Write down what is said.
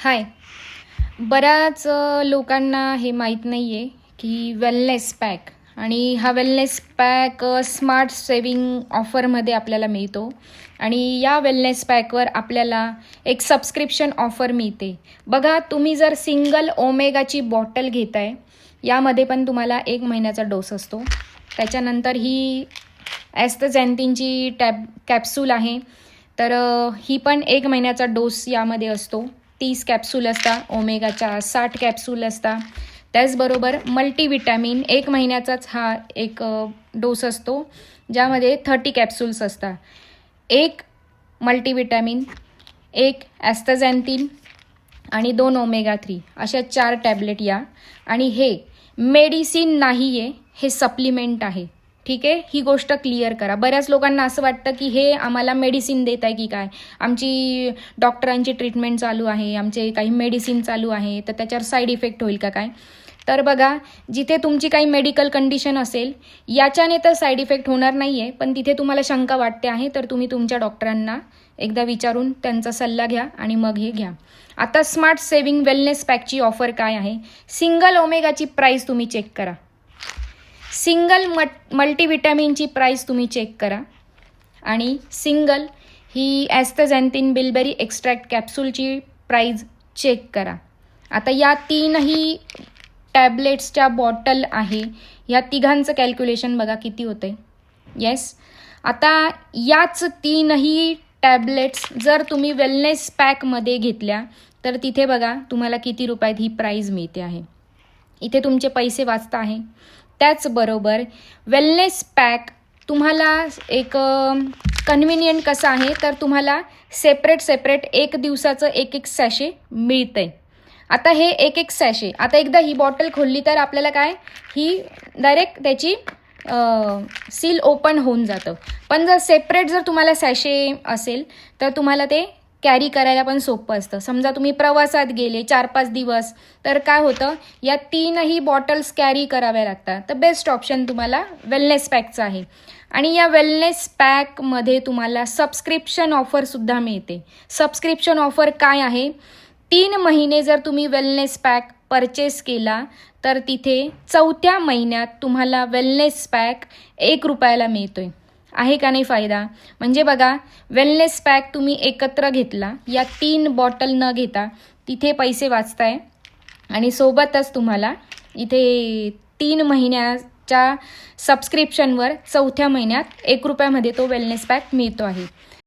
हाय. बऱ्याच लोकांना हे माहीत नाही आहे की वेलनेस पॅक आणि हा वेलनेस पॅक स्मार्ट सेविंग ऑफरमध्ये आपल्याला मिळतो आणि या वेलनेस पॅकवर आपल्याला एक सबस्क्रिप्शन ऑफर मिळते. बघा, तुम्ही जर सिंगल ओमेगाची बॉटल घेताय, यामध्ये पण तुम्हाला 1 महिन्याचा डोस असतो. त्याच्यानंतर ही ॲस्ताझॅन्थिनची कॅप्सूल आहे, तर ही पण 1 महिन्याचा डोस यामध्ये असतो. 30 कॅप्सूल असतात, ओमेगाच्या 60 कॅप्सूल असतात. त्याचबरोबर मल्टीविटॅमिन 1 महिन्याचाच हा एक डोस असतो, ज्यामध्ये 30 कॅप्सूल्स असतात. 1 मल्टीविटॅमिन, 1 ॲस्ताझॅन्थिन आणि 2 ओमेगा 3 अशा 4 टॅबलेट या. आणि हे मेडिसिन नाही आहे, हे सप्लिमेंट आहे. ठीक आहे, ही गोष्ट क्लिअर करा. बऱ्याच लोकांना असं वाटतं की हे आम्हाला मेडिसिन देत आहे की काय, आमची डॉक्टरांची ट्रीटमेंट चालू आहे, आमचे काही मेडिसिन चालू आहे, तर त्याच्यावर साईड इफेक्ट होईल का काय. तर बघा, जिथे तुमची काही मेडिकल कंडिशन असेल, याच्याने तर साईड इफेक्ट होणार नाही आहे, पण तिथे तुम्हाला शंका वाटते आहे, तर तुम्ही तुमच्या डॉक्टरांना एकदा विचारून त्यांचा सल्ला घ्या आणि मग हे घ्या. आता स्मार्ट सेविंग वेलनेस पॅकची ऑफर काय आहे. सिंगल ओमेगाची प्राईस तुम्ही चेक करा, सिंगल मल्टीविटॅमिनची प्राईस तुम्ही चेक करा आणि सिंगल ही ॲस्ताझॅन्थिन बिलबेरी एक्स्ट्रॅक्ट कॅप्सूलची प्राईज चेक करा. आता या 3ही टॅबलेट्सच्या बॉटल आहे, या तिघांचं कॅल्क्युलेशन बघा किती होतं आहे. येस, आता याच 3ही टॅबलेट्स जर तुम्ही वेलनेस पॅकमध्ये घेतल्या, तर तिथे बघा तुम्हाला किती रुपयात ही प्राईज मिळते आहे. इथे तुमचे पैसे वाचता आहे. त्याचबरोबर वेलनेस पॅक तुम्हाला एक कन्व्हिनियंट कसं आहे, तर तुम्हाला सेपरेट 1 दिवसाचं 1 सॅशे मिळतं आहे. आता हे 1 सॅशे, आता एकदा ही बॉटल खोलली तर आपल्याला काय, ही डायरेक्ट त्याची सील ओपन होऊन जातं. पण जर सेपरेट जर तुम्हाला सॅशे असेल, तर तुम्हाला ते कॅरी करायला पण सोपं असतं. समजा तुम्ही प्रवासात गेले 4-5 दिवस, तर काय होतं, या 3ही बॉटल्स कॅरी कराव्या लागतात. तर बेस्ट ऑप्शन तुम्हाला वेलनेस पॅकचं आहे. आणि या वेलनेस पॅकमध्ये तुम्हाला सबस्क्रिप्शन ऑफरसुद्धा मिळते. सबस्क्रिप्शन ऑफर काय आहे, 3 महिने जर तुम्ही वेलनेस पॅक परचेस केला, तर तिथे 4थ्या महिन्यात तुम्हाला वेलनेस पॅक 1 रुपयाला मिळतोय. आहे का नाही फायदा. म्हणजे बघा, वेलनेस पॅक तुम्ही एकत्र घेतला, या 3 बॉटल न घेता तिथे पैसे वाचताय आणि सोबतच तुम्हाला इथे 3 महिन्याच्या सबस्क्रिप्शनवर 4थ्या महिन्यात 1 रुपयामध्ये तो वेलनेस पॅक मिळतो आहे.